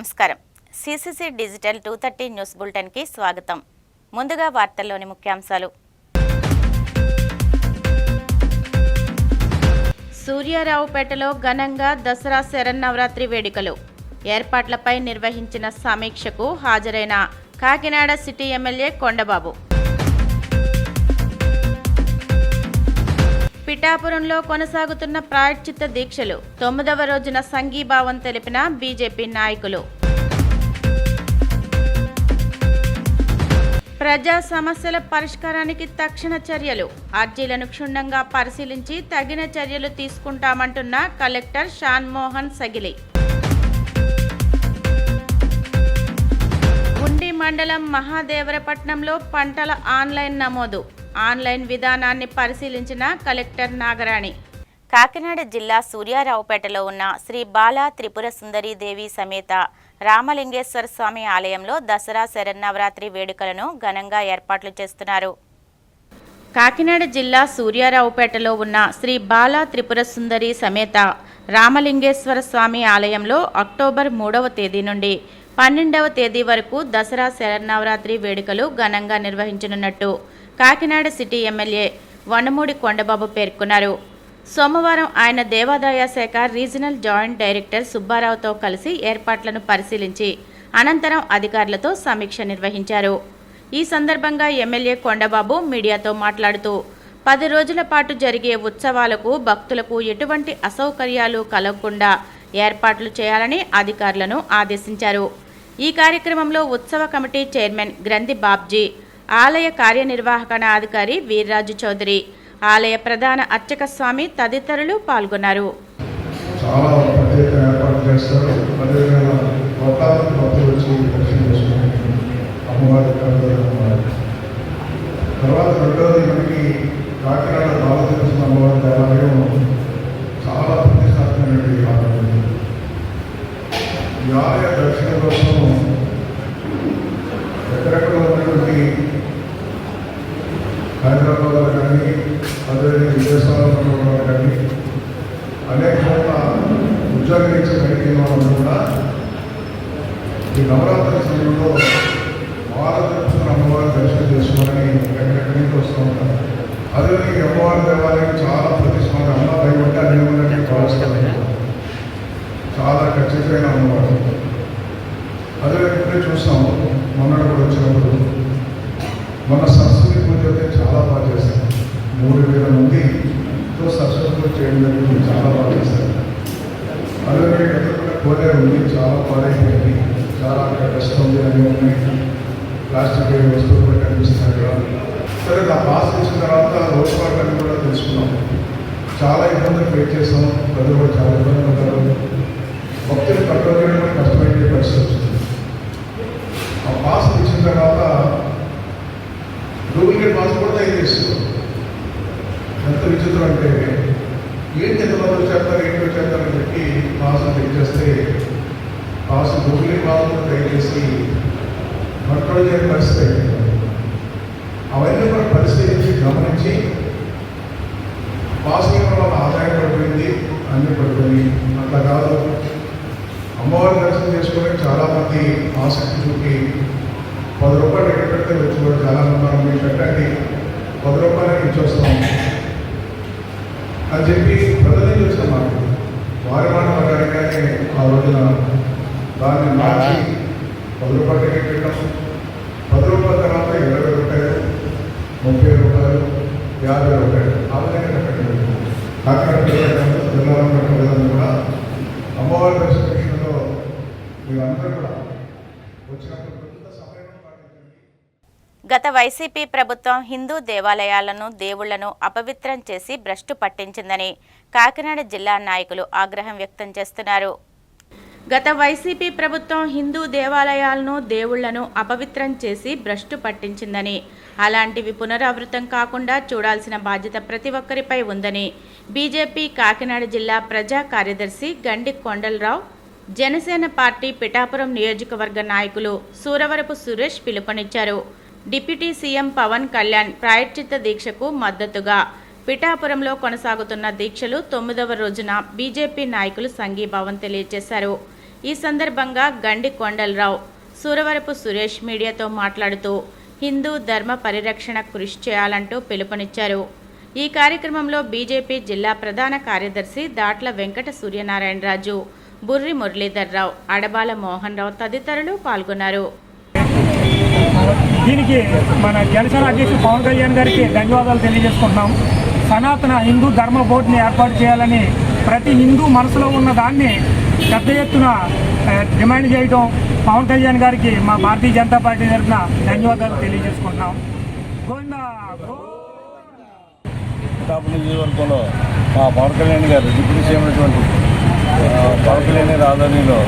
నమస్కారం. CCC digital 230 news bulletin కి స్వాగతం. ముందుగా వార్తల్లోని ముఖ్యాంశాలు. సూర్యారావుపేటలో ఘనంగా దసరా శరన్నవరాత్రి వేడుకలు. ఏర్పాట్లపై నిర్వహించిన సమీక్షకు హాజరైన కాకినాడ సిటీ ఎమ్మెల్యే కొండబాబు. పిఠాపురంలో కొనసాగుతున్న ప్రాయశ్చిత్త దీక్షలు. 9వ రోజున సంఘీభావం తెలిపిన బీజేపీ నాయకులు. ప్రజా సమస్యల పరిష్కారానికి తక్షణ చర్యలు. అర్జీలను క్షుణ్ణంగా పరిశీలించి తగిన చర్యలు తీసుకుంటామంటున్న కలెక్టర్ షాన్మోహన్ సగిలి. ఉండి మండలం మహాదేవరపట్నంలో పంటల ఆన్లైన్ నమోదు. ఆన్లైన్ విధానాన్ని పరిశీలించిన కలెక్టర్ నాగరాణి. కాకినాడ జిల్లా సూర్యారావుపేటలో ఉన్న శ్రీ బాలా త్రిపుర సుందరీ దేవి సమేత రామలింగేశ్వర స్వామి ఆలయంలో దసరా శరన్నవరాత్రి వేడుకలను ఘనంగా ఏర్పాట్లు చేస్తున్నారు. కాకినాడ జిల్లా సూర్యారావుపేటలో ఉన్న శ్రీ బాలా త్రిపుర సుందరీ సమేత రామలింగేశ్వర స్వామి ఆలయంలో అక్టోబర్ 3వ తేదీ నుండి 12వ తేదీ వరకు దసరా శరన్నవరాత్రి వేడుకలు ఘనంగా నిర్వహించనున్నట్టు కాకినాడ సిటీ ఎమ్మెల్యే వనమూడి కొండబాబు పేర్కొన్నారు. సోమవారం ఆయన దేవాదాయ శాఖ రీజనల్ జాయింట్ డైరెక్టర్ సుబ్బారావుతో కలిసి ఏర్పాట్లను పరిశీలించి అనంతరం అధికారులతో సమీక్ష నిర్వహించారు. ఈ సందర్భంగా ఎమ్మెల్యే కొండబాబు మీడియాతో మాట్లాడుతూ 10 రోజుల పాటు జరిగే ఉత్సవాలకు భక్తులకు ఎటువంటి అసౌకర్యాలు కలగకుండా ఏర్పాట్లు చేయాలని అధికారులను ఆదేశించారు. ఈ కార్యక్రమంలో ఉత్సవ కమిటీ చైర్మన్ గ్రంథి బాబ్జీ, ఆలయ కార్యనిర్వాహకణాధికారి వీర్రాజు చౌదరి, ఆలయ ప్రధాన అర్చక స్వామి తదితరులు పాల్గొన్నారు. దర్శనం కోసం ఎక్కడెక్కడ ఉన్నటువంటి హైదరాబాద్లో కానీ అదేవిధంగా విదేశాలలో కానీ అనేక చోట్ల ఉద్యోగరీత్యా బయటికి వాళ్ళని కూడా ఈ నవరాత్రి సమయంలో భారతదేశం అమ్మవారి దర్శనం చేసుకోవాలని ఎక్కడెక్కడి నుంచి వస్తూ ఉంటారు. అదేవిధంగా ఈ అమ్మవారి దేవాలయం చాలా ప్రతిష్ఠాన అమ్మాయి ఉంటే అన్ని ఉన్నట్టు భావిస్తాను. చాలా ఖచ్చితమైన అమ్మవారు. అదేవిధంగా ఇప్పుడే చూస్తాము, మొన్నటి కూడా వచ్చినప్పుడు మన సరస్వతి పూజ అయితే చాలా బాగా చేశారు. 3000 మందితో సరస్వతి పూజ చేయడం జరిగింది. చాలా బాగా చేశారు. అదేవిధంగా ఎక్కడ కోలేరు ఉంది, చాలా పాడైపోయింది, చాలా కష్టం ఉంది, అన్నీ ఉన్నాయి, ప్లాస్టిక్ వస్తువులు కూడా కనిపిస్తున్నాయి కదా. సరే, నా పాస్ వచ్చిన తర్వాత రోజుపాట్లని కూడా తెలుసుకున్నాం. చాలా ఇబ్బందులు ఫేస్ చేసాం. ప్రజలు కూడా చాలా ఇబ్బందులు ఉంటారు. భక్తులు కంట్రోల్ చేయడం కూడా కష్టమైన పరిస్థితి వచ్చింది. ఆ పాస్ ఇచ్చిన తర్వాత డూప్లికేట్ పాస్ కూడా తయారు చేస్తారు. ఎంత విచిత్రం అంటే ఏంటి ఎంతమంది వచ్చేస్తారు, ఏంటి వచ్చేస్తారని చెప్పి పాస్ తెచ్చేస్తే పాస్ డూప్లికేట్ పాస్ కూడా తయారు చేసి కంట్రోల్ చేయని పరిస్థితి అయింది. అవన్నీ కూడా పరిశీలించి గమనించి పాస్ ఇవ్వడం వల్ల ఆదాయం పడిపోయింది, అన్నీ పడిపోయింది. అట్లా కాదు, అమ్మవారి దర్శనం చేసుకోవడానికి చాలామంది ఆసక్తి చూపి 10 రూపాయలు ఎక్కడ పెడితే వచ్చి కూడా చాలామంది మనం మీరు పెట్టండి, 10 రూపాయలకి ఇచ్చొస్తాం అని చెప్పి ప్రజల నుంచి వచ్చిన మాట. వారి మాట ప్రకారంగానే ఆ రోజున దాన్ని మార్చి 10 రూపాయలు టికెట్ పెట్టాం. 10 రూపాయల తర్వాత 20 రూపాయలు, 30 రూపాయలు, 50 రూపాయలు ఆ విధంగా పెట్టండి. కాకినాడ జిల్లాలో పెట్టిన విధానం కూడా అమ్మవారి దర్శన విషయంలో మీరందరూ కూడా వచ్చినప్పుడు గత వైసీపీ ప్రభుత్వం హిందూ దేవాలయాలను, దేవుళ్లను అపవిత్రం చేసి భ్రష్టు పట్టించిందని కాకినాడ జిల్లా నాయకులు ఆగ్రహం వ్యక్తం చేస్తున్నారు. గత వైసీపీ ప్రభుత్వం హిందూ దేవాలయాలను, దేవుళ్లను అపవిత్రం చేసి భ్రష్టు పట్టించిందని, అలాంటివి పునరావృతం కాకుండా చూడాల్సిన బాధ్యత ప్రతి ఒక్కరిపై ఉందని బీజేపీ కాకినాడ జిల్లా ప్రజా కార్యదర్శి గండి కొండలరావు, జనసేన పార్టీ పిఠాపురం నియోజకవర్గ నాయకులు సూరవరపు సురేష్ పిలుపునిచ్చారు. డిప్యూటీ సీఎం పవన్ కళ్యాణ్ ప్రాయశ్చిత్త దీక్షకు మద్దతుగా పిఠాపురంలో కొనసాగుతున్న దీక్షలు 9వ రోజున బీజేపీ నాయకులు సంఘీభావం తెలియజేశారు. ఈ సందర్భంగా గండి కొండలరావు, సూరవరపు సురేష్ మీడియాతో మాట్లాడుతూ హిందూ ధర్మ పరిరక్షణ కృషి చేయాలంటూ పిలుపునిచ్చారు. ఈ కార్యక్రమంలో బీజేపీ జిల్లా ప్రధాన కార్యదర్శి దాట్ల వెంకట సూర్యనారాయణరాజు, బుర్రి మురళీధర్రావు, అడబాల మోహన్ రావు తదితరులు పాల్గొన్నారు. దీనికి మన జనసేన అధ్యక్షుడు పవన్ కళ్యాణ్ గారికి ధన్యవాదాలు తెలియజేసుకుంటున్నాం. సనాతన హిందూ ధర్మ బోర్డుని ఏర్పాటు చేయాలని ప్రతి హిందూ మనసులో ఉన్న దాన్ని పెద్ద ఎత్తున డిమాండ్ చేయడం పవన్ కళ్యాణ్ గారికి మా భారతీయ జనతా పార్టీ తరఫున ధన్యవాదాలు తెలియజేసుకుంటున్నాం. నియోజకవర్గంలో మా పవన్ కళ్యాణ్ గారు డిప్యూటీ సీఎం అయినటువంటి పవన్ కళ్యాణ్ గారి ఆధ్వర్యంలో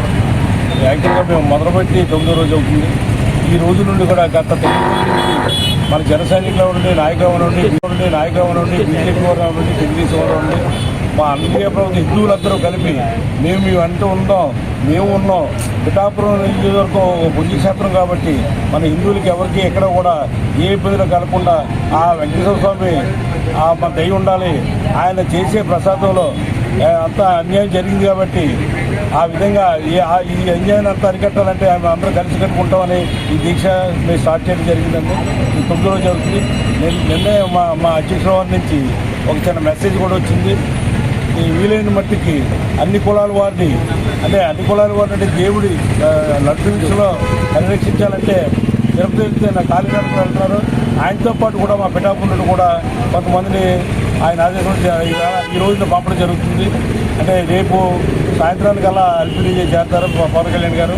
యాక్చువల్గా మేము మొదలుపెట్టి 9వ రోజు అవుతుంది. ఈ రోజు నుండి కూడా గత 9 రోజుల నుంచి మన జన సైనికులు ఉండి నాయకులు ఉండి బీజేపీ వారు ఉండి తెలుగుదేశం వారు ఉండి మా అన్ని ప్రభుత్వ హిందువులందరూ కలిపి మేము అంటూ మేము ఉన్నాం. పిఠాపురం నియోజకవర్గం పుణ్యక్షేత్రం కాబట్టి మన హిందువులకి ఎవరికి ఎక్కడ కూడా ఏ ఇబ్బందులు కలగకుండా ఆ వెంకటేశ్వర స్వామి మన దయ ఉండాలి. ఆయన చేసే ప్రసాదంలో అంతా అన్యాయం జరిగింది కాబట్టి ఆ విధంగా ఈ అన్యాయాన్ని అంతా అరికట్టాలంటే అందరూ కలిసి కట్టుకుంటామని ఈ దీక్ష మేము స్టార్ట్ చేయడం జరిగిందండి. ఈ 9వ రోజు జరుగుతుంది. నిన్నే మా అధ్యక్షుల వారి నుంచి ఒక చిన్న మెసేజ్ కూడా వచ్చింది. ఈ వీలైన మట్టికి అన్ని కులాల వారిని అంటే దేవుడి లడ్డు విషయంలో పరిరక్షించాలంటే తిరుపతి వెళ్తే నా కాలినడకలు వెళ్తున్నారు. ఆయనతో పాటు కూడా మా పిఠాపురం కూడా కొంతమందిని ఆయన ఆదేశం ఈ రోజున పంపడం జరుగుతుంది. అంటే రేపు సాయంత్రానికి అలా ఎల్పీడీ చేస్తారు పవన్ కళ్యాణ్ గారు.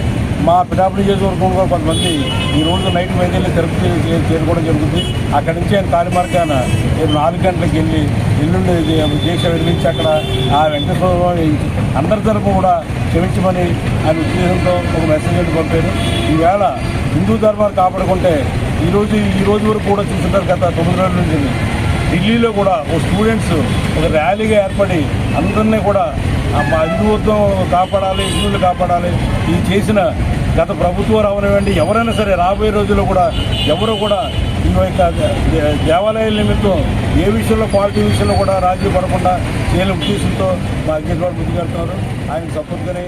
మా పిఠాపురం నియోజకవర్గం కూడా కొంతమంది ఈ రోజు నైట్ బయలుదేరి తిరుపతి చేరుకోవడం జరుగుతుంది. అక్కడి నుంచి ఆయన కాలిమార్గాన రేపు 4 గంటలకు వెళ్ళి ఎల్లుండి దీక్ష విరమించి అక్కడ ఆ వెంకటేశ్వర స్వామి అందరి తరపు కూడా క్షమించమని ఆయన ఉద్దేశంతో ఒక మెసేజ్ పంపారు. ఈవేళ హిందూ ధర్మాన్ని కాపాడుకుంటే ఈ రోజు వరకు కూడా చూస్తుంటారు. గత 9 రోజుల నుంచి ఢిల్లీలో కూడా ఒక స్టూడెంట్స్ ఒక ర్యాలీగా ఏర్పడి అందరినీ కూడా మా హిందుత్వం కాపాడాలి, హిందువులు కాపాడాలి. ఇది చేసిన గత ప్రభుత్వాలు అవనివ్వండి ఎవరైనా సరే రాబోయే రోజుల్లో కూడా ఎవరు కూడా ఈ యొక్క దేవాలయాల నిమిత్తం ఏ విషయంలో క్వాలిటీ విషయంలో కూడా రాజీ పడకుండా చేయాలి ఉద్దేశంతో మా అధ్యక్షుడు ముందుకు వెళ్తున్నారు. ఆయన సపోర్ట్గానే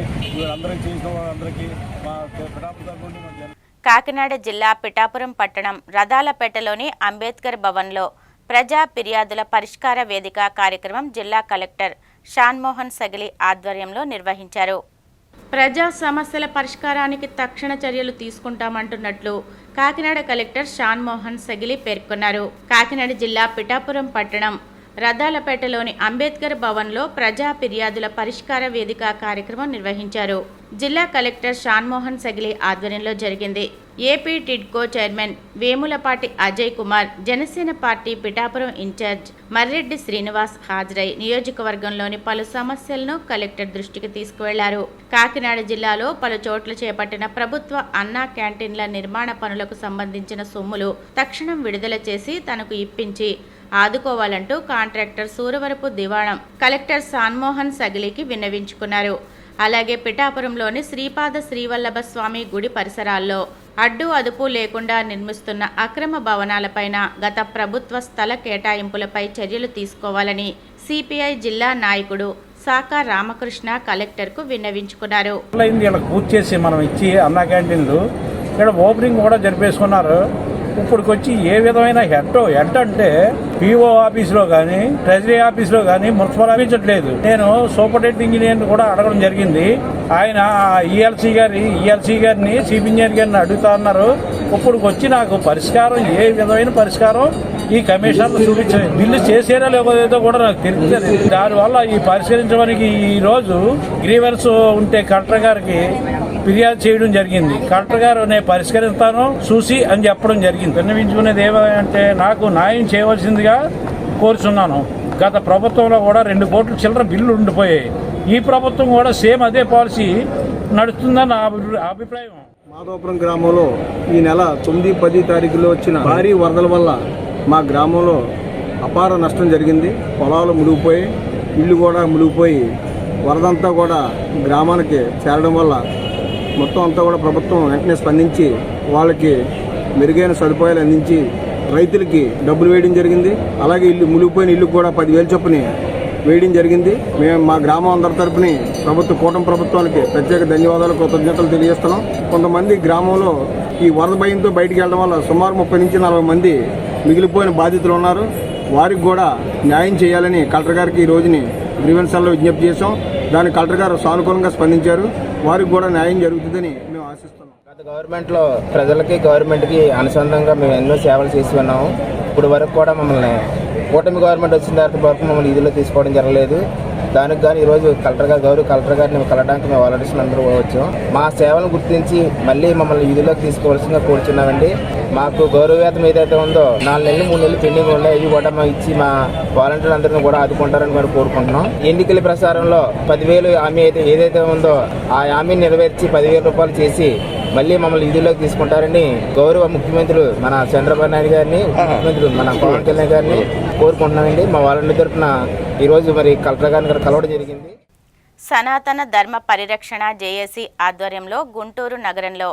అందరికీ చేసిన వాళ్ళందరికీ మా పిఠాపురం. కాకినాడ జిల్లా పిఠాపురం పట్టణం రథాలపేటలోని అంబేద్కర్ భవన్లో ప్రజా ఫిర్యాదుల పరిష్కార వేదిక కార్యక్రమం జిల్లా కలెక్టర్ షాన్మోహన్ సగిలి ఆధ్వర్యంలో నిర్వహించారు. ప్రజా సమస్యల పరిష్కారానికి తక్షణ చర్యలు తీసుకుంటామంటున్నట్లు కాకినాడ కలెక్టర్ షాన్మోహన్ సగిలి పేర్కొన్నారు. కాకినాడ జిల్లా పిఠాపురం పట్టణం రథాలపేటలోని అంబేద్కర్ భవన్లో ప్రజా ఫిర్యాదుల పరిష్కార వేదిక కార్యక్రమం నిర్వహించారు. జిల్లా కలెక్టర్ షాన్మోహన్ సగిలి ఆధ్వర్యంలో జరిగింది. AP TIDCO chairman Vemulapati Ajay Kumar, Janasena party Pithapuram incharge Marreddy Srinivas హాజరై నియోజకవర్గంలోని పలు సమస్యలను కలెక్టర్ దృష్టికి తీసుకువెళ్లారు. కాకినాడ జిల్లాలో పలు చోట్ల చేపట్టిన ప్రభుత్వ అన్నా క్యాంటీన్ల నిర్మాణ పనులకు సంబంధించిన సొమ్ములు తక్షణం విడుదల చేసి తనకు ఇప్పించి ఆదుకోవాలంటూ కాంట్రాక్టర్ సూరవరపు దివాణం కలెక్టర్ షాన్మోహన్ సగిలికి విన్నవించుకున్నారు. అలాగే పిఠాపురంలోని శ్రీపాద శ్రీవల్లభ స్వామి గుడి పరిసరాల్లో అడ్డు అదుపు లేకుండా నిర్మిస్తున్న అక్రమ భవనాలపైన గత ప్రభుత్వ స్థల కేటాయింపులపై చర్యలు తీసుకోవాలని సిపిఐ జిల్లా నాయకుడు సాకా రామకృష్ణ కలెక్టర్కు విన్నవించుకున్నారు. పూర్తి చేసి మనం ఇచ్చి అన్నా క్యాంటీన్లు ఇక్కడ ఓపెనింగ్ కూడా జరిపేసుకున్నారు. ఇప్పుడుకొచ్చి ఏ విధమైన హెడ్ అంటే పిఓ ఆఫీస్లో కానీ ట్రెజరీ ఆఫీస్లో కానీ మున్సిపల్ ఆఫీసట్లేదు. నేను సూపరింటెండెంట్ ఇంజనీర్ కూడా అడగడం జరిగింది. ఆయన ఈఎల్సీ గారిని చీఫ్ ఇంజనీర్ గారిని అడుగుతా ఉన్నారు. ఇప్పుడుకొచ్చి నాకు పరిష్కారం ఏ విధమైన పరిష్కారం ఈ కమిషనర్ చూపించలేదు. బిల్లు చేసేరా లేకపోతే కూడా నాకు తెలియదు. దానివల్ల ఈ పరిష్కరించడానికి ఈ రోజు గ్రీవెన్స్ ఉంటే కలెక్టర్ గారికి ఫిర్యాదు చేయడం జరిగింది. కలెక్టర్ గారు నేను పరిష్కరిస్తాను చూసి అని చెప్పడం జరిగింది. విన్నవించుకునేది ఏమంటే నాకు న్యాయం చేయవలసిందిగా కోరుచున్నాను. గత ప్రభుత్వంలో కూడా 2 కోట్ల చిల్లర బిల్లు ఉండిపోయాయి. ఈ ప్రభుత్వం కూడా సేమ్ అదే పాలసీ నడుస్తుందని నా అభిప్రాయం. మాధవపురం గ్రామంలో ఈ నెల 9, 10 తారీఖులో వచ్చిన భారీ వరదల వల్ల మా గ్రామంలో అపార నష్టం జరిగింది. పొలాలు మునిగిపోయి, ఇళ్ళు కూడా మునిగిపోయి, వరదంతా కూడా గ్రామానికి చేరడం వల్ల మొత్తం అంతా కూడా ప్రభుత్వం వెంటనే స్పందించి వాళ్ళకి మెరుగైన సదుపాయాలు అందించి రైతులకి డబ్బులు వేయడం జరిగింది. అలాగే మునిగిపోయిన ఇల్లు కూడా 10,000 చొప్పున వేయడం జరిగింది. మేము మా గ్రామం అందరి తరపుని కూటమి ప్రభుత్వానికి ప్రత్యేక ధన్యవాదాలు, కృతజ్ఞతలు తెలియజేస్తున్నాం. కొంతమంది గ్రామంలో ఈ వరద భయంతో బయటికి వెళ్ళడం వల్ల సుమారు 30 నుంచి 40 మంది మిగిలిపోయిన బాధితులు ఉన్నారు. వారికి కూడా న్యాయం చేయాలని కలెక్టర్ గారికి ఈ రోజుని గ్రీవెన్స్ సెల్లో విజ్ఞప్తి చేశాం. దానికి కలెక్టర్ గారు సానుకూలంగా స్పందించారు. వారికి కూడా న్యాయం జరుగుతుందని మేము ఆశిస్తున్నాం. గత గవర్నమెంట్లో గవర్నమెంట్కి అనుసంధానంగా మేము ఎన్నో సేవలు చేసి ఉన్నాము. ఇప్పుడు వరకు కూడా మమ్మల్ని కూటమి గవర్నమెంట్ వచ్చిన తర్వాత వరకు మమ్మల్ని ఇదిలో తీసుకోవడం జరగలేదు. దానికి కానీ ఈరోజు కలెక్టర్ గారిని కలవడానికి మేము వాలంటీర్స్ అందరూ వచ్చాం. మా సేవలను గుర్తించి మళ్ళీ మమ్మల్ని విధుల్లోకి తీసుకోవాల్సిందిగా కోరుచున్నామండి. మాకు గౌరవవేతం ఏదైతే ఉందో 4 నెలలు 3 నెలలు పెండింగ్ ఉన్నాయి, ఇవి కూడా మాకు ఇచ్చి మా వాలంటీర్లు అందరినీ కూడా ఆదుకుంటారని మేము కోరుకుంటున్నాం. ఎన్నికల ప్రచారంలో 10,000 హామీ ఏదైతే ఉందో ఆ హామీని నెరవేర్చి 10,000 రూపాయలు చేసి మళ్ళీ మమ్మల్ని విధుల్లోకి తీసుకుంటారని గౌరవ ముఖ్యమంత్రులు మన చంద్రబాబు నాయుడు గారిని, ముఖ్యమంత్రులు మన పవన్ కళ్యాణ్ గారిని కోరుకుంటున్నామండి. మా వాలంటీర్ తరఫున ఈరోజు మరి కలెక్టర్ గారిని కలవడం జరిగింది. సనాతన ధర్మ పరిరక్షణ జేఏసీ ఆధ్వర్యంలో గుంటూరు నగరంలో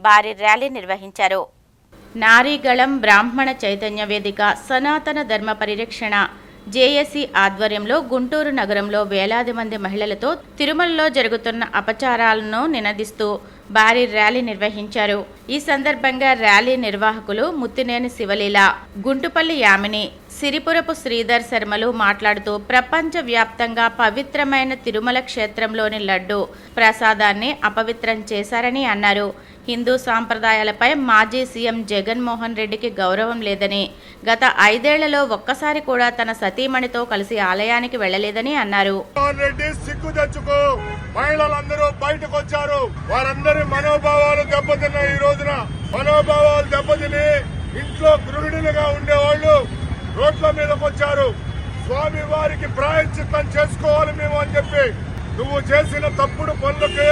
భారీ ర్యాలీ నిర్వహించారు. నారీగళం బ్రాహ్మణ చైతన్య వేదిక సనాతన ధర్మ పరిరక్షణ జేఏసీ ఆధ్వర్యంలో గుంటూరు నగరంలో వేలాది మంది మహిళలతో తిరుమలలో జరుగుతున్న అపచారాలను నినదిస్తూ భారీ ర్యాలీ నిర్వహించారు. ఈ సందర్భంగా ర్యాలీ నిర్వాహకులు ముత్తినేని శివలీల, గుంటుపల్లి యామిని, సిరిపురపు శ్రీధర్ శర్మలు మాట్లాడుతూ ప్రపంచ వ్యాప్తంగా పవిత్రమైన తిరుమల క్షేత్రంలోని లడ్డు ప్రసాదాన్ని అపవిత్రం చేశారని అన్నారు. హిందూ సాంప్రదాయాలపై మాజీ సీఎం జగన్మోహన్ రెడ్డికి గౌరవం లేదని, గత 5 ఏళ్లలో ఒక్కసారి కూడా తన సతీమణితో కలిసి ఆలయానికి వెళ్లలేదని అన్నారు. రెడ్డి సిగ్గు తెచ్చుకో, మహిళలందరూ బయటకు వచ్చారు. వారందరి మనోభావాలు దెబ్బతిన్నాయి. ఈ రోజున మనోభావాలు దెబ్బతిని ఇంట్లో గృహిణులుగా ఉండేవాళ్లు రోడ్ల మీదకి వచ్చారు. స్వామి వారికి ప్రాయశ్చిత్తం చేసుకోవాలి మేము అని చెప్పి, నువ్వు చేసిన తప్పుడు పనులకి,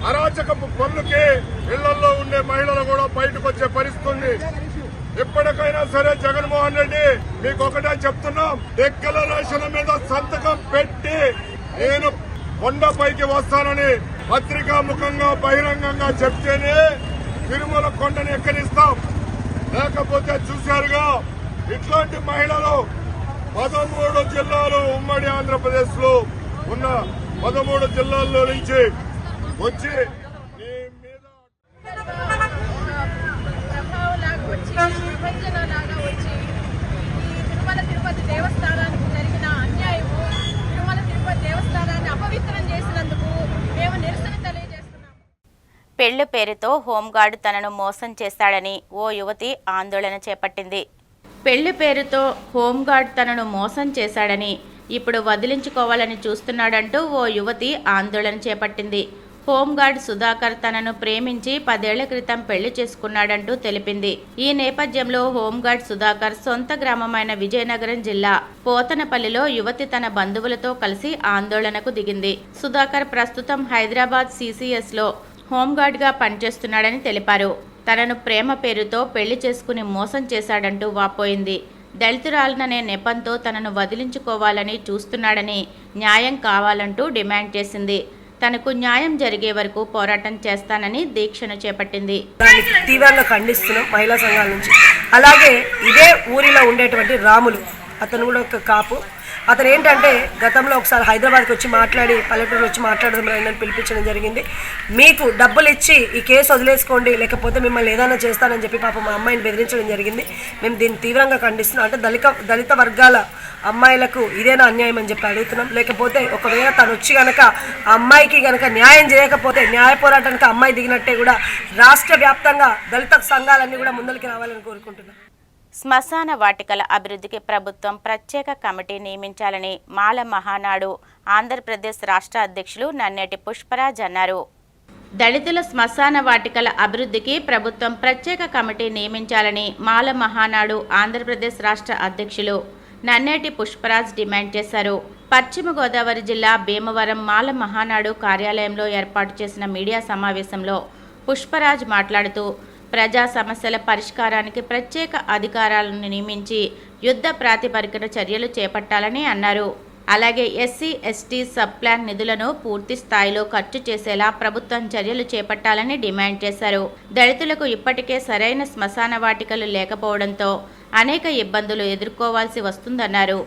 అరాచకపు పనులకి ఇళ్లలో ఉండే మహిళలు కూడా బయటకు వచ్చే పరిస్థితి ఉంది. ఇప్పటికైనా సరే జగన్మోహన్ రెడ్డి, మీకు ఒకటే చెప్తున్నాం, డిక్లరేషన్ మీద సంతకం పెట్టి నేను కొండపైకి వస్తానని పత్రికా ముఖంగా బహిరంగంగా చెప్తేనే తిరుమల కొండని ఎక్కడిస్తాం. లేకపోతే చూశారుగా ఇట్లాంటి మహిళలు 13 జిల్లాలు, ఉమ్మడి ఆంధ్రప్రదేశ్ లో ఉన్న 13 జిల్లాల్లో నుంచి వచ్చి నీ మీద ప్రభావంలాగా వచ్చి, విభజనలాగా వచ్చి ఈ తిరుమల తిరుపతి దేవస్థానానికి జరిగిన అన్యాయము, తిరుమల తిరుపతి దేవస్థానాన్ని అపవిత్రం చేసినందుకు మేము నిరసన తెలియజేస్తున్నాము. పెళ్లి పేరుతో హోంగార్డు తనను మోసం చేశాడని ఓ యువతి ఆందోళన చేపట్టింది. పెళ్లి పేరుతో హోంగార్డ్ తనను మోసం చేశాడని, ఇప్పుడు వదిలించుకోవాలని చూస్తున్నాడంటూ ఓ యువతి ఆందోళన చేపట్టింది. హోంగార్డ్ సుధాకర్ తనను ప్రేమించి 10 ఏళ్ల క్రితం పెళ్లి చేసుకున్నాడంటూ తెలిపింది. ఈ నేపథ్యంలో హోంగార్డ్ సుధాకర్ సొంత గ్రామమైన విజయనగరం జిల్లా పోతనపల్లిలో యువతి తన బంధువులతో కలిసి ఆందోళనకు దిగింది. సుధాకర్ ప్రస్తుతం హైదరాబాద్ CCSలో హోంగార్డ్గా పనిచేస్తున్నాడని తెలిపారు. తనను ప్రేమ పేరుతో పెళ్లి చేసుకుని మోసం చేశాడంటూ వాపోయింది. దళితురాలననే నెపంతో తనను వదిలించుకోవాలని చూస్తున్నాడని, న్యాయం కావాలంటూ డిమాండ్ చేసింది. తనకు న్యాయం జరిగే వరకు పోరాటం చేస్తానని దీక్షను చేపట్టింది. దాన్ని తీవ్రంగా ఖండిస్తున్నాం మహిళా సంఘాల నుంచి. అలాగే ఇదే ఊరిలో ఉండేటువంటి రాములు, అతను కూడా ఒక కాపు. అతను ఏంటంటే గతంలో ఒకసారి హైదరాబాద్కి వచ్చి మాట్లాడి, పల్లెటూరు వచ్చి మాట్లాడడం నన్ను పిలిపించడం జరిగింది. మీకు డబ్బులు ఇచ్చి ఈ కేసు వదిలేసుకోండి, లేకపోతే మిమ్మల్ని ఏదైనా చేస్తానని చెప్పి పాపం మా అమ్మాయిని బెదిరించడం జరిగింది. మేము దీన్ని తీవ్రంగా ఖండిస్తున్నాం. అంటే దళిత వర్గాల అమ్మాయిలకు ఇదేనా అన్యాయం అని చెప్పి అడుగుతున్నాం. లేకపోతే ఒకవేళ తను వచ్చి కనుక ఆ అమ్మాయికి కనుక న్యాయం చేయకపోతే న్యాయ పోరాటానికి అమ్మాయి దిగినట్టే కూడా రాష్ట్ర వ్యాప్తంగా దళిత సంఘాలన్నీ కూడా ముందరికి రావాలని కోరుకుంటున్నాం. శ్మశాన వాటికల అభివృద్ధికి ప్రభుత్వం ప్రత్యేక కమిటీ నియమించాలని మాల మహానాడు ఆంధ్రప్రదేశ్ రాష్ట్ర అధ్యక్షులు నన్నేటి పుష్పరాజ్ అన్నారు. దళితుల శ్మశాన వాటికల అభివృద్ధికి ప్రభుత్వం ప్రత్యేక కమిటీ నియమించాలని మాల మహానాడు ఆంధ్రప్రదేశ్ రాష్ట్ర అధ్యక్షులు నన్నేటి పుష్పరాజ్ డిమాండ్ చేశారు. పశ్చిమ గోదావరి జిల్లా భీమవరం మాల మహానాడు కార్యాలయంలో ఏర్పాటు చేసిన మీడియా సమావేశంలో పుష్పరాజ్ మాట్లాడుతూ, ప్రజా సమస్యల పరిష్కారానికి ప్రత్యేక అధికారాలను నియమించి యుద్ధ ప్రాతిపదికన చర్యలు చేపట్టాలని అన్నారు. అలాగే SC ST సబ్ ప్లాన్ నిధులను పూర్తి స్థాయిలో ఖర్చు చేసేలా ప్రభుత్వం చర్యలు చేపట్టాలని డిమాండ్ చేశారు. దళితులకు ఇప్పటికే సరైన శ్మశాన వాటికలు లేకపోవడంతో అనేక ఇబ్బందులు ఎదుర్కోవాల్సి వస్తుందన్నారు.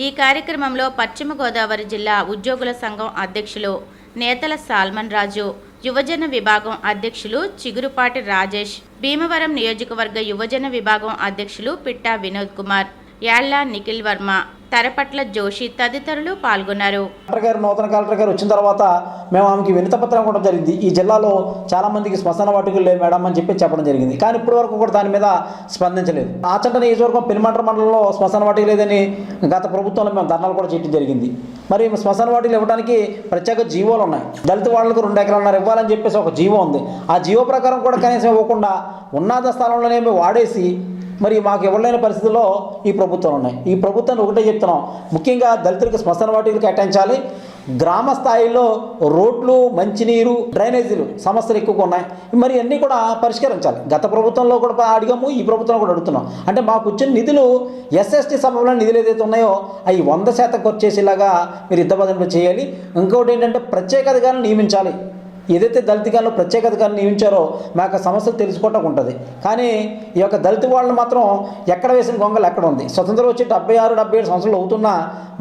ఈ కార్యక్రమంలో పశ్చిమ గోదావరి జిల్లా ఉద్యోగుల సంఘం అధ్యక్షులు నేతల సాల్మన్ రాజు, యువజన విభాగం అధ్యక్షులు చిగురుపాటి రాజేష్, భీమవరం నియోజకవర్గ యువజన విభాగం అధ్యక్షులు పిట్టా వినోద్ కుమార్, యాళ్ల నిఖిల్ వర్మ, తరపట్ల జోషి తదితరులు పాల్గొన్నారు. నూతన కలెక్టర్ గారు వచ్చిన తర్వాత మేము ఆమెకి వినతిపత్రం కూడా జరిగింది. ఈ జిల్లాలో చాలా మందికి శ్మశాన వాటికలు లేవు మేడం అని చెప్పడం జరిగింది. కానీ ఇప్పటి వరకు కూడా దాని మీద స్పందించలేదు. ఆచంట నియోజకవర్గం పెనుమంట్ర మండలంలో శ్మశాన వాటిక లేదని గత ప్రభుత్వంలో మేము ధర్నాలు కూడా చేయడం జరిగింది. మరి శ్మశాన వాటికలు ఇవ్వడానికి ప్రత్యేక జీవోలు ఉన్నాయి. దళిత వాళ్ళకు 2 ఎకరాలన్నర ఇవ్వాలని చెప్పేసి ఒక జీవో ఉంది. ఆ జీవో ప్రకారం కూడా కనీసం ఇవ్వకుండా ఉన్నత స్థలంలోనే వాడేసి మరి మాకు ఇవ్వలేని పరిస్థితుల్లో ఈ ప్రభుత్వాలు ఉన్నాయి. ఈ ప్రభుత్వాన్ని ఒకటే చెప్తున్నాం, ముఖ్యంగా దళితులకు శ్మశాన వాటికలు కేటాయించాలి. గ్రామ స్థాయిలో రోడ్లు, మంచినీరు, డ్రైనేజీలు సమస్యలు ఎక్కువగా ఉన్నాయి. మరి అన్నీ కూడా పరిష్కరించాలి. గత ప్రభుత్వంలో కూడా అడిగాము, ఈ ప్రభుత్వంలో కూడా అడుగుతున్నాం. అంటే మాకు వచ్చిన నిధులు ఎస్ఎస్టీ సభలో నిధులు ఏదైతే ఉన్నాయో అవి 100% ఖర్చు చేసేలాగా మీరు యుద్ధబదింపు చేయాలి. ఇంకొకటి ఏంటంటే ప్రత్యేక అధికారులను నియమించాలి. ఏదైతే దళితులను ప్రత్యేక అధికారులు నియమించారో మాకు సమస్యలు తెలుసుకోవటం ఉంటుంది. కానీ ఈ యొక్క దళిత వాళ్ళని మాత్రం ఎక్కడ వేసిన గొంగలు ఎక్కడ ఉంది. స్వతంత్రం వచ్చి 76-77 సంవత్సరాలు అవుతున్నా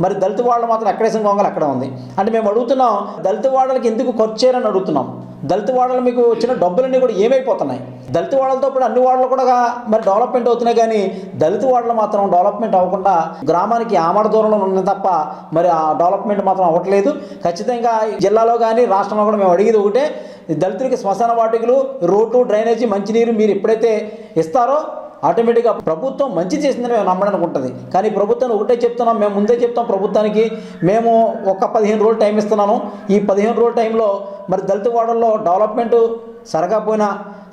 మరి దళిత వాళ్ళు మాత్రం ఎక్కడ వేసిన గొంగలు ఎక్కడ ఉంది. అంటే మేము అడుగుతున్నాం, దళిత వాళ్ళకి ఎందుకు ఖర్చు చేయాలని అడుగుతున్నాం. దళిత వాడలు మీకు వచ్చిన డబ్బులన్నీ కూడా ఏమైపోతున్నాయి. దళిత వాడలతో పాటు అన్ని వాడలు కూడా మరి డెవలప్మెంట్ అవుతున్నాయి. కానీ దళిత వాడలు మాత్రం డెవలప్మెంట్ అవ్వకుండా గ్రామానికి ఆమడ దూరంలో ఉన్నాయి తప్ప మరి ఆ డెవలప్మెంట్ మాత్రం అవ్వట్లేదు. ఖచ్చితంగా జిల్లాలో కానీ రాష్ట్రంలో కూడా మేము అడిగేది ఒకటే, దళితులకి శ్మశాన వాటికలు, రోడ్లు, డ్రైనేజీ, మంచినీరు మీరు ఎప్పుడైతే ఇస్తారో ఆటోమేటిక్గా ప్రభుత్వం మంచి చేసిందని మేము నమ్మడానికి ఉంటుంది. కానీ ప్రభుత్వాన్ని ఒకటే చెప్తున్నాం, మేము ముందే చెప్తాం ప్రభుత్వానికి, మేము ఒక 15 రోజులు టైం ఇస్తున్నాను. ఈ 15 రోజుల టైంలో మరి దళిత వాడల్లో డెవలప్మెంట్ సరగకపోయినా,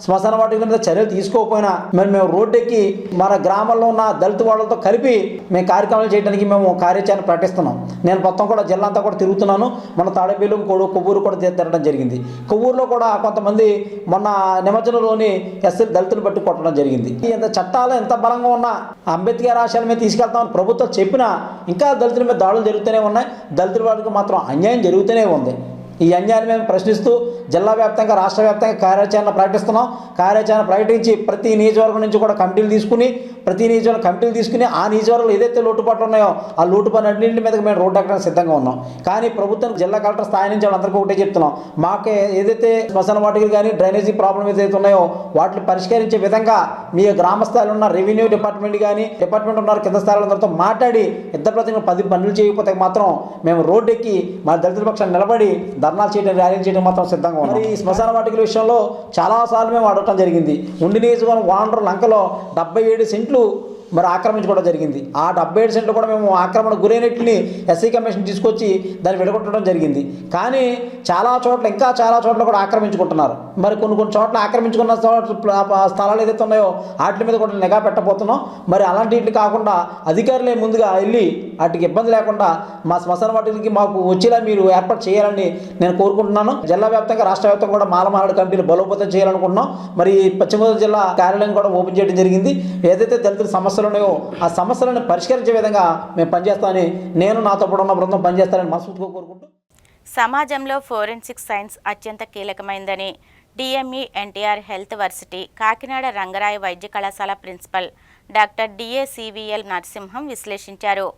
శ్మశాన వాటికల మీద చర్యలు తీసుకోకపోయినా మరి మేము రోడ్డెక్కి మన గ్రామంలో ఉన్న దళిత వాడలతో కలిపి మేము కార్యక్రమాలు చేయడానికి మేము కార్యాచరణ ప్రకటిస్తున్నాం. నేను మొత్తం కూడా జిల్లా అంతా కూడా తిరుగుతున్నాను. మన తాడేపల్లి, కొవ్వూరు కూడా తిరగడం జరిగింది. కొవ్వూరులో కూడా కొంతమంది మొన్న నిమజ్జనంలోని ఎస్సీలు దళితులు బట్టి కొట్టడం జరిగింది. ఇంత చట్టాలు ఎంత బలంగా ఉన్నా అంబేద్కర్ ఆశయాల మీద తీసుకెళ్తామని ప్రభుత్వం చెప్పినా ఇంకా దళితుల మీద దాడులు జరుగుతూనే ఉన్నాయి. దళితుల వారికి మాత్రం అన్యాయం జరుగుతూనే ఉంది. ఈ అన్యాయాన్ని మేము ప్రశ్నిస్తూ జిల్లా వ్యాప్తంగా, రాష్ట్ర వ్యాప్తంగా కార్యాచరణ ప్రకటిస్తున్నాం. కార్యాచరణ ప్రకటించి ప్రతి నియోజకవర్గం నుంచి కూడా కమిటీలు తీసుకుని ఆ నియోజకవర్గంలో ఏదైతే లోటుపాట్లు ఉన్నాయో ఆ లోటుపాట్లన్నింటి మీద మేము రోడ్డు ఎక్కడానికి సిద్ధంగా ఉన్నాం. కానీ ప్రభుత్వం జిల్లా కలెక్టర్ స్థాయి నుంచి అందరికీ ఒకటే చెప్తున్నాం, మాకు ఏదైతే శ్మశాన వాటికలు కానీ డ్రైనేజీ ప్రాబ్లం ఏదైతే ఉన్నాయో వాటిని పరిష్కరించే విధంగా మీ గ్రామ స్థాయిలో ఉన్న రెవెన్యూ డిపార్ట్మెంట్ కానీ డిపార్ట్మెంట్ ఉన్నారు కింద స్థాయిలో అందరితో మాట్లాడి యుద్ధ ప్రతిగా 10 పనులు చేయకపోతే మాత్రం మేము రోడ్డెక్కి మా దళితుల పక్షాన్ని నిలబడి ధర్నాలు చేయడం, ర్యాలీలు చేయడం మాత్రం సిద్ధంగా ఉన్నాం. మరి ఈ శ్మశాన వాటికల విషయంలో చాలాసార్లు మేము అడగటం జరిగింది. ఉండి నియోజకవర్గం వాండ్ర లంకలో 77 సెంట్లు మరి ఆక్రమించుకోవడం జరిగింది. ఆ 77 సెంట్లు కూడా మేము ఆక్రమణకు గురైనట్లని ఎస్సీ కమిషన్ తీసుకొచ్చి దాన్ని విడగొట్టడం జరిగింది. కానీ చాలా చోట్ల కూడా ఆక్రమించుకుంటున్నారు. మరి కొన్ని చోట్ల ఆక్రమించుకున్న స్థలాలు ఏదైతే ఉన్నాయో వాటి మీద కూడా నిఘా పెట్టబోతున్నాం. మరి అలాంటి వీటికి కాకుండా అధికారులే ముందుగా వెళ్ళి వాటికి ఇబ్బంది లేకుండా మా శ్మశాన వాటికి మాకు వచ్చేలా మీరు ఏర్పాటు చేయాలని నేను కోరుకుంటున్నాను. జిల్లా వ్యాప్తంగా, రాష్ట్ర వ్యాప్తంగా కూడా మాలమాడు కమిటీలు బలోపేతం చేయాలనుకుంటున్నాం. మరి పశ్చిమ గోదావరి జిల్లా కార్యాలయం కూడా ఓపెన్ చేయడం జరిగింది. ఏదైతే దళితుల సమస్యలు ఉన్నాయో ఆ సమస్యలను పరిష్కరించే విధంగా మేము పనిచేస్తామని, నేను నాతో పాటు ఉన్న బృందం పనిచేస్తానని మనస్ఫూర్తిగా కోరుకుంటూ, సమాజంలో ఫోరెన్సిక్ సైన్స్ అత్యంత కీలకమైందని DME NTR health varsity Kakinada Rangaraya వైద్య కళాశాల ప్రిన్సిపల్ డాక్టర్ డిఏసివిఎల్ నరసింహం విశ్లేషించారు.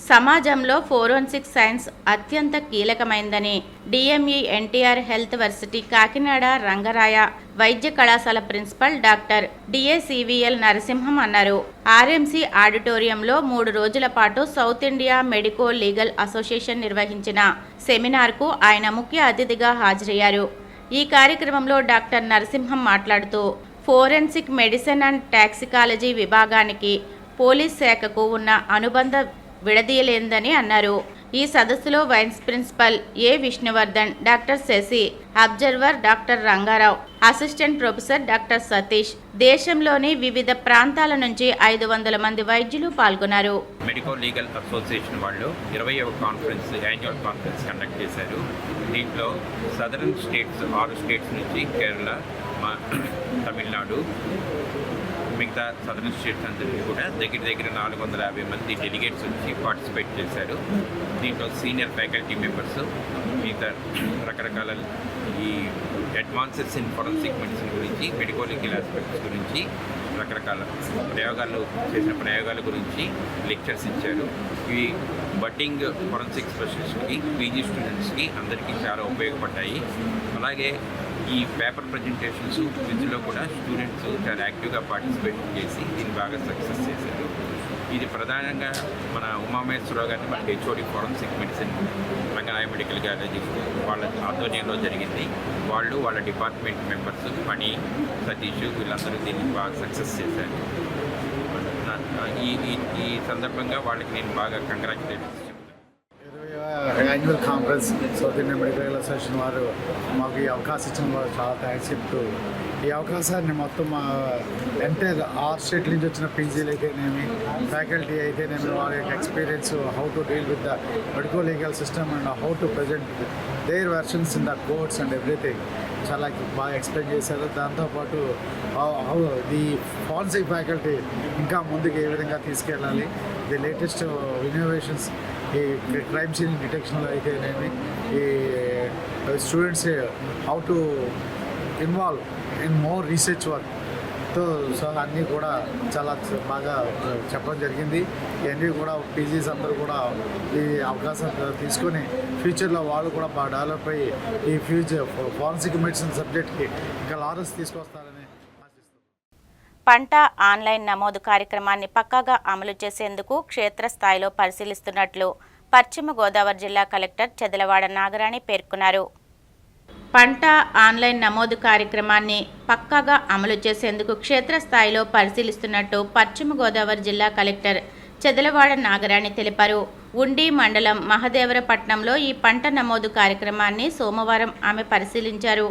సమాజంలో ఫోరెన్సిక్ సైన్స్ అత్యంత కీలకమైందని DME NTR health varsity Kakinada Rangaraya వైద్య కళాశాల ప్రిన్సిపల్ డాక్టర్ డిఏసివిఎల్ నరసింహం అన్నారు. ఆర్ఎంసీ ఆడిటోరియంలో 3 రోజుల పాటు south India medico legal association నిర్వహించిన సెమినార్కు ఆయన ముఖ్య అతిథిగా హాజరయ్యారు. ఈ కార్యక్రమంలో డాక్టర్ నరసింహం మాట్లాడుతూ ఫోరెన్సిక్ మెడిసిన్ అండ్ టాక్సికాలజీ విభాగానికి పోలీస్ శాఖకు ఉన్న అనుబంధ విడదీయలేందని అన్నారు. ఈ సదస్సులో vice principal A Vishnuvardhan, doctor Sashi, observer doctor Rangarao, assistant professor doctor Satish, దేశంలోని వివిధ ప్రాంతాల నుంచి 500 మంది వైద్యులు పాల్గొన్నారు. మెడికో లీగల్ అసోసియేషన్ వాళ్ళు 20వ కాన్ఫరెన్స్, యాన్యువల్ కాన్ఫరెన్స్ కండక్ట్ చేశారు. దీంట్లో సదరన్ స్టేట్స్ 6 స్టేట్స్ నుంచి కేరళ, తమిళనాడు, మిగతా సదరన్ స్టేట్స్ అందరికీ కూడా దగ్గర 450 మంది డెలిగేట్స్ వచ్చి పార్టిసిపేట్ చేశారు. దీంట్లో సీనియర్ ఫ్యాకల్టీ మెంబర్స్, మిగతా రకరకాల ఈ అడ్వాన్సెస్ ఇన్ ఫోరెన్సిక్ మెడిసిన్ గురించి, మెడికో లీగల్ ఆస్పెక్ట్స్ గురించి రకరకాల చేసిన ప్రయోగాల గురించి లెక్చర్స్ ఇచ్చారు. ఇవి బడ్డింగ్ ఫోరెన్సిక్ స్పెషలిస్ట్కి, పీజీ స్టూడెంట్స్కి అందరికీ చాలా ఉపయోగపడ్డాయి. అలాగే ఈ పేపర్ ప్రజెంటేషన్స్ క్విజ్లో కూడా స్టూడెంట్స్ చాలా యాక్టివ్గా పార్టిసిపేట్ చేసి దీన్ని బాగా సక్సెస్ చేశారు. ఇది ప్రధానంగా మన ఉమామేశ్వరరావు గారిని మన HOD forensic medicine రంగనాయ medical college వాళ్ళ ఆధ్వర్యంలో జరిగింది. వాళ్ళ డిపార్ట్మెంట్ మెంబర్స్ పని సతీష్ వీళ్ళందరూ దీన్ని బాగా సక్సెస్ చేశారు. ఈ సందర్భంగా వాళ్ళకి నేను బాగా కంగ్రాచులేషన్స్ చెప్తాను. Annual conference south Indian medical association వారు మాకు ఈ అవకాశం ఇచ్చిన వారు చాలా థ్యాంక్స్ చెప్తూ, ఈ అవకాశాన్ని మొత్తం మా ఎంటైర్ 6 స్టేట్ నుంచి వచ్చిన పీజీలు అయితేనేమి, ఫ్యాకల్టీ అయితేనేమి, వారి యొక్క experience how to deal with the medical legal system and how to present their versions in the courts and everything చాలా బాగా ఎక్స్ప్లెయిన్ చేశారు. దాంతోపాటు ది ఫారెన్సిక్ ఫ్యాకల్టీ ఇంకా ముందుకు ఏ విధంగా తీసుకెళ్ళాలి, ది లేటెస్ట్ ఇన్నోవేషన్స్ ఈ క్రైమ్ సీన్ డిటెక్షన్లో అయితేనేమి, ఈ students how to involve in more research work so అన్నీ కూడా చాలా బాగా చెప్పడం జరిగింది. ఇవన్నీ కూడా పీజీస్ అందరూ కూడా ఈ అవకాశం తీసుకొని ఫ్యూచర్లో వాళ్ళు కూడా బాగా డెవలప్ అయ్యి ఈ ఫ్యూచర్ ఫారెన్సిక్ మెడిసిన్ సబ్జెక్ట్కి ఇంకా లారెన్స్ తీసుకొస్తారని ఆశిస్తున్నాను. పంట ఆన్లైన్ నమోదు కార్యక్రమాన్ని పక్కాగా అమలు చేసేందుకు క్షేత్రస్థాయిలో పరిశీలిస్తున్నట్లు పశ్చిమ గోదావరి జిల్లా కలెక్టర్ చెదలవాడ నాగరాణి పేర్కొన్నారు. పంట ఆన్లైన్ నమోదు కార్యక్రమాన్ని పక్కాగా అమలు చేసేందుకు క్షేత్రస్థాయిలో పరిశీలిస్తున్నట్టు పశ్చిమ గోదావరి జిల్లా కలెక్టర్ చెదలవాడ నాగరాణి తెలిపారు. ఉండి మండలం మహదేవరపట్నంలో ఈ పంట నమోదు కార్యక్రమాన్ని సోమవారం ఆమె పరిశీలించారు.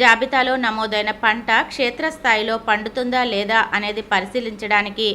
జాబితాలో నమోదైన పంట క్షేత్రస్థాయిలో పండుతుందా లేదా అనేది పరిశీలించడానికి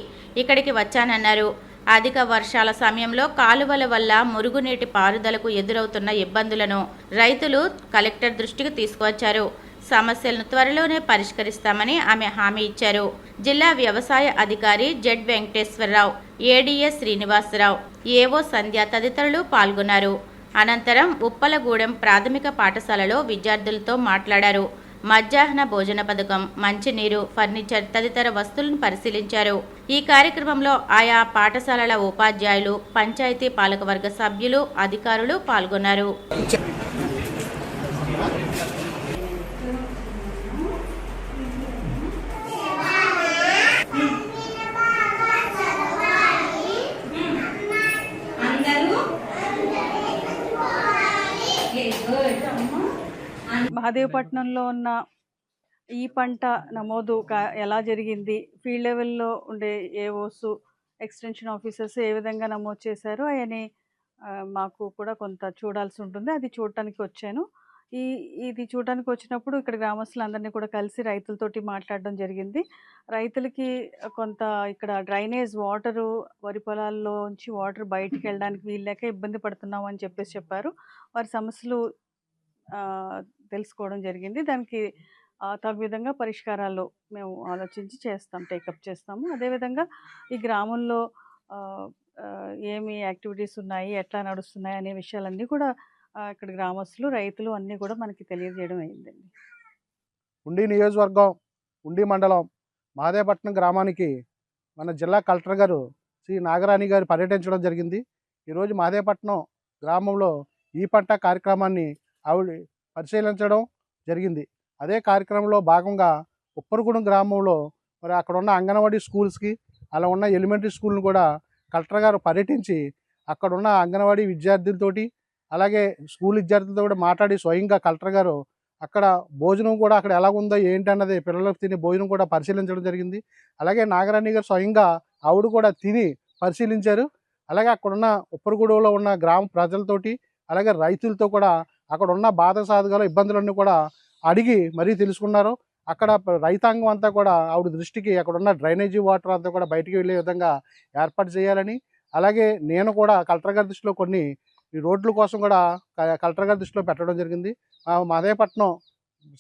ఇక్కడికి వచ్చానన్నారు. అధిక వర్షాల సమయంలో కాలువల వల్ల మురుగునీటి పారుదలకు ఎదురవుతున్న ఇబ్బందులను రైతులు కలెక్టర్ దృష్టికి తీసుకువచ్చారు. సమస్యలను త్వరలోనే పరిష్కరిస్తామని ఆమె హామీ ఇచ్చారు. జిల్లా వ్యవసాయ అధికారి జెడ్ వెంకటేశ్వరరావు, ఏడీఎస్ శ్రీనివాసరావు, ఏవో సంధ్య తదితరులు పాల్గొన్నారు. అనంతరం ఉప్పలగూడెం ప్రాథమిక పాఠశాలలో విద్యార్థులతో మాట్లాడారు. మధ్యాహ్న భోజన పథకం, మంచినీరు, ఫర్నిచర్ తదితర వస్తువులను పరిశీలించారు. ఈ కార్యక్రమంలో ఆయా పాఠశాలల ఉపాధ్యాయులు, పంచాయతీ పాలకవర్గ సభ్యులు, అధికారులు పాల్గొన్నారు. మహదేవపట్నంలో ఉన్న ఈ పంట నమోదు ఎలా జరిగింది, ఫీల్డ్ లెవెల్లో ఉండే ఏఓస్, ఎక్స్టెన్షన్ ఆఫీసర్స్ ఏ విధంగా నమోదు చేశారో అవన్నీ మాకు కూడా కొంత చూడాల్సి ఉంటుంది. అది చూడటానికి వచ్చాను. ఇది చూడటానికి వచ్చినప్పుడు ఇక్కడ గ్రామస్తులందరినీ కూడా కలిసి రైతులతోటి మాట్లాడడం జరిగింది. రైతులకి కొంత ఇక్కడ డ్రైనేజ్ వాటరు, వరి పొలాల్లోంచి వాటర్ బయటికి వెళ్ళడానికి వీల్లేక ఇబ్బంది పడుతున్నాం అని చెప్పారు. వారి సమస్యలు తెలుసుకోవడం జరిగింది. దానికి తగు విధంగా పరిష్కారాలు మేము ఆలోచించి టేకప్ చేస్తాము. అదేవిధంగా ఈ గ్రామంలో ఏమి యాక్టివిటీస్ ఉన్నాయి, ఎట్లా నడుస్తున్నాయి అనే విషయాలన్నీ కూడా ఇక్కడ గ్రామస్తులు, రైతులు అన్నీ కూడా మనకి తెలియజేయడం అయిందండి. ఉండి నియోజకవర్గం, ఉండి మండలం మహదేవపట్నం గ్రామానికి మన జిల్లా కలెక్టర్ గారు శ్రీ నాగరాణి గారు పర్యటించడం జరిగింది. ఈరోజు మహదేవపట్నం గ్రామంలో ఈ పంట కార్యక్రమాన్ని ఆవిడ పరిశీలించడం జరిగింది. అదే కార్యక్రమంలో భాగంగా ఉప్పరగూడెం గ్రామంలో మరి అక్కడ ఉన్న అంగన్వాడీ స్కూల్స్కి, అలా ఉన్న ఎలిమెంటరీ స్కూల్ని కూడా కలెక్టర్ గారు పర్యటించి అక్కడ ఉన్న అంగన్వాడీ విద్యార్థులతోటి, అలాగే స్కూల్ విద్యార్థులతో కూడా మాట్లాడి స్వయంగా కలెక్టర్ గారు అక్కడ భోజనం కూడా అక్కడ ఎలా ఉందో ఏంటి అన్నది పిల్లలకు తినే భోజనం కూడా పరిశీలించడం జరిగింది. అలాగే నాగరాణి గారు స్వయంగా ఆవిడ కూడా తిని పరిశీలించారు. అలాగే అక్కడున్న ఉప్పరగూడెంలో ఉన్న గ్రామ ప్రజలతోటి, అలాగే రైతులతో కూడా అక్కడ ఉన్న బాధ సాధకాల ఇబ్బందులన్నీ కూడా అడిగి మరీ తెలుసుకున్నారు. అక్కడ రైతాంగం అంతా కూడా ఆవిడ దృష్టికి అక్కడ ఉన్న డ్రైనేజీ వాటర్ అంతా కూడా బయటికి వెళ్ళే విధంగా ఏర్పాటు చేయాలని, అలాగే నేను కూడా కలెక్టర్ గారి దృష్టిలో కొన్ని ఈ రోడ్ల కోసం కూడా కలెక్టర్ గారి దృష్టిలో పెట్టడం జరిగింది. మహదేవపట్నం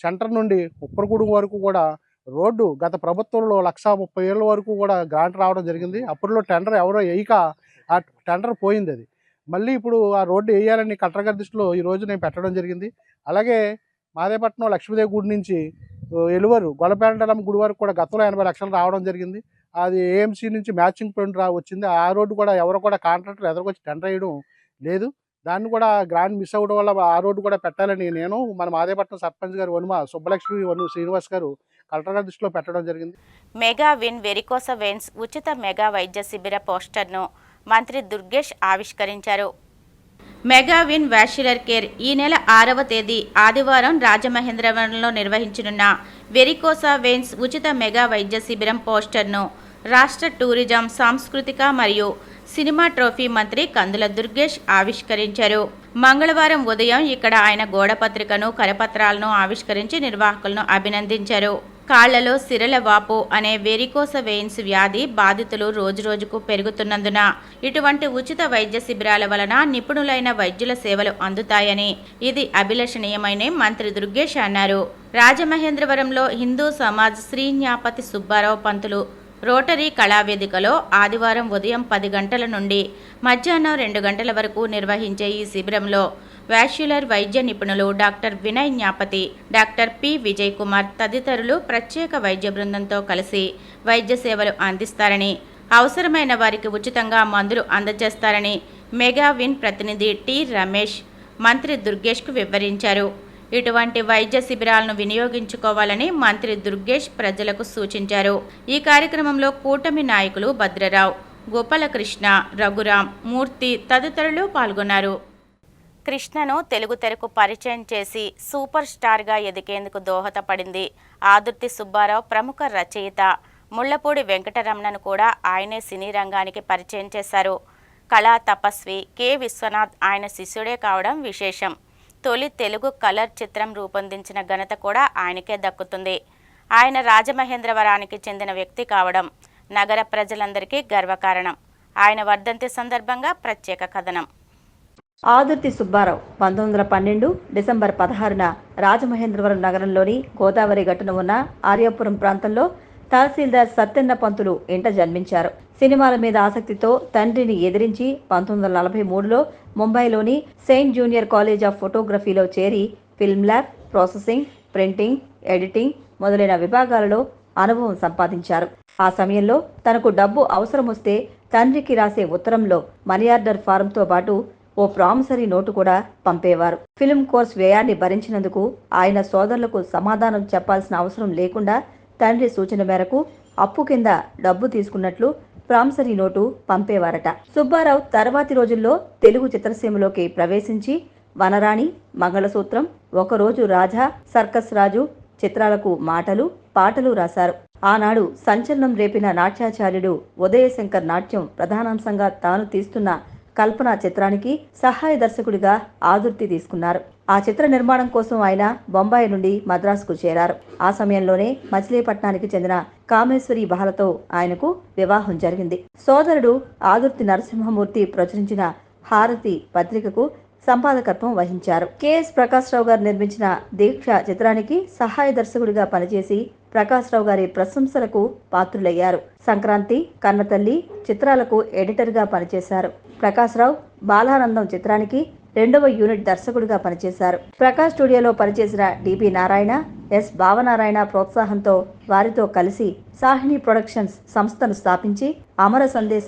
సెంటర్ నుండి ఉప్పరగూడెం వరకు కూడా రోడ్డు గత ప్రభుత్వంలో 1,30,000 వరకు కూడా గ్రాంట్ రావడం జరిగింది. అప్పట్లో టెండర్ ఎవరో వేయక ఆ టెండర్ పోయింది. అది మళ్ళీ ఇప్పుడు ఆ రోడ్డు వేయాలని కలెక్టర్ గారి దృష్టిలో ఈరోజు నేను పెట్టడం జరిగింది. అలాగే మహదేవపట్నం లక్ష్మీదేవి గుడి నుంచి ఎలువరు గొల్లపేండలం గుడి వరకు కూడా గతంలో 80 లక్షలు రావడం జరిగింది. అది ఏఎంసీ నుంచి మ్యాచింగ్ ఫండ్ వచ్చింది. ఆ రోడ్డు కూడా ఎవరు కూడా కాంట్రాక్టర్ ఎదురుకొచ్చి టెండర్ వేయడం లేదు. దాన్ని కూడా గ్రాండ్ మిస్ అవ్వడం వల్ల ఆ రోడ్డు కూడా పెట్టాలని నేను మన మాదేపట్నం సర్పంచ్ గారు వనుమ సుబ్బలక్ష్మి శ్రీనివాస్ గారు కలెక్టర్ గారి దృష్టిలో పెట్టడం జరిగింది. మెగా విన్ వెరికోస వెయిన్స్ ఉచిత మెగా వైద్య శిబిర పోస్టర్ను మంత్రి దుర్గేష్ ఆవిష్కరించారు. మెగా విన్ వ్యాష్యులర్ కేర్ ఈ నెల 6వ తేదీ ఆదివారం రాజమహేంద్రవరంలో నిర్వహించనున్న వెరికోస వెయిన్స్ ఉచిత మెగా వైద్య శిబిరం పోస్టర్ను రాష్ట్ర టూరిజం, సాంస్కృతిక మరియు సినిమా ట్రోఫీ మంత్రి కందుల దుర్గేష్ ఆవిష్కరించారు. మంగళవారం ఉదయం ఇక్కడ ఆయన గోడపత్రికను, కరపత్రాలను ఆవిష్కరించి నిర్వాహకులను అభినందించారు. కాళ్లలో సిరల వాపు అనే వెరికోస వెయిన్స్ వ్యాధి బాధితులు రోజురోజుకు పెరుగుతున్నందున ఇటువంటి ఉచిత వైద్య శిబిరాల వలన నిపుణులైన వైద్యుల సేవలు అందుతాయని, ఇది అభిలషణీయమని మంత్రి దుర్గేష్ అన్నారు. రాజమహేంద్రవరంలో హిందూ సమాజ్ శ్రీ జ్ఞాపతి సుబ్బారావు పంతులు రోటరీ కళావేదికలో ఆదివారం ఉదయం 10 గంటల నుండి మధ్యాహ్నం 2 గంటల వరకు నిర్వహించే ఈ శిబిరంలో వ్యాష్యులర్ వైద్య నిపుణులు doctor Vinay Gnapathi, doctor P Vijay Kumar తదితరులు ప్రత్యేక వైద్య బృందంతో కలిసి వైద్య సేవలు అందిస్తారని, అవసరమైన వారికి ఉచితంగా మందులు అందజేస్తారని మెగా విన్ ప్రతినిధి టి రమేష్ మంత్రి దుర్గేష్కు వివరించారు. ఇటువంటి వైద్య శిబిరాలను వినియోగించుకోవాలని మంత్రి దుర్గేష్ ప్రజలకు సూచించారు. ఈ కార్యక్రమంలో కూటమి నాయకులు భద్రరావు, గోపాలకృష్ణ, రఘురాం, మూర్తి తదితరులు పాల్గొన్నారు. కృష్ణను తెలుగు తెరకు పరిచయం చేసి సూపర్ స్టార్గా ఎదిగేందుకు దోహదపడింది ఆదుర్తి సుబ్బారావు. ప్రముఖ రచయిత ముళ్లపూడి వెంకటరమణను కూడా ఆయనే సినీ రంగానికి పరిచయం చేశారు. కళా తపస్వి కె విశ్వనాథ్ ఆయన శిష్యుడే కావడం విశేషం. తొలి తెలుగు కలర్ చిత్రం రూపొందించిన ఘనత కూడా ఆయనకే దక్కుతుంది. ఆయన రాజమహేంద్రవరానికి చెందిన వ్యక్తి కావడం నగర ప్రజలందరికీ గర్వకారణం. ఆయన వర్ధంతి సందర్భంగా ప్రత్యేక కథనం. ఆదుర్తి సుబ్బారావు 1912 డిసెంబర్ 16న రాజమహేంద్రవరం నగరంలోని గోదావరి గట్టున ఉన్న ఆర్యాపురం ప్రాంతంలో తహసీల్దార్ సత్యన్న పంతులు ఇంట జన్మించారు. సినిమాల మీద ఆసక్తితో తండ్రిని ఎదిరించి 1943లో ముంబైలోని సెయింట్ జూనియర్ కాలేజ్ ఆఫ్ ఫోటోగ్రఫీలో చేరి film lab, processing, printing, editing మొదలైన విభాగాలలో అనుభవం సంపాదించారు. ఆ సమయంలో తనకు డబ్బు అవసరం వస్తే తండ్రికి రాసే ఉత్తరంలో మనీ ఆర్డర్ ఫారంతో పాటు ఓ ప్రామిసరీ నోటు కూడా పంపేవారు. ఫిల్మ్ కోర్స్ వ్యయాన్ని భరించినందుకు ఆయన సోదరులకు సమాధానం చెప్పాల్సిన అవసరం లేకుండా తండ్రి సూచన మేరకు అప్పు కింద డబ్బు తీసుకున్నట్లు ప్రామిసరీ నోటు పంపేవారట. సుబ్బారావు తర్వాతి రోజుల్లో తెలుగు చిత్రసీమలోకి ప్రవేశించి వనరాణి, మంగళసూత్రం, ఒకరోజు రాజా, సర్కస్ రాజు చిత్రాలకు మాటలు, పాటలు రాశారు. ఆనాడు సంచలనం రేపిన నాట్యాచార్యుడు ఉదయశంకర్ నాట్యం ప్రధానాంశంగా తాను తీస్తున్న కల్పన చిత్రానికి సహాయ దర్శకుడిగా ఆదుర్తి తీసుకున్నారు. ఆ చిత్ర నిర్మాణం కోసం ఆయన బొంబాయి నుండి మద్రాసుకు చేరారు. ఆ సమయంలోనే మచిలీపట్నానికి చెందిన కామేశ్వరి బాలతో ఆయనకు వివాహం జరిగింది. సోదరుడు ఆదుర్తి నరసింహమూర్తి ప్రచురించిన హారతి పత్రికకు సంపాదకత్వం వహించారు. కెఎస్ ప్రకాశ్రావు గారు నిర్మించిన దీక్ష చిత్రానికి సహాయ దర్శకుడిగా పనిచేసి ప్రకాశ్రావు గారి ప్రశంసలకు పాత్రులయ్యారు. సంక్రాంతి, కన్నతల్లి చిత్రాలకు ఎడిటర్గా పనిచేశారు. ప్రకాశ్రావు బాలానందం చిత్రానికి 2వ యూనిట్ దర్శకుడిగా పనిచేశారు. ప్రకాష్ స్టూడియోలో పనిచేసిన డిపి నారాయణ, ఎస్ భావనారాయణ ప్రోత్సాహంతో వారితో కలిసి సాహిని ప్రొడక్షన్స్ సంస్థను స్థాపించి అమర సందేశ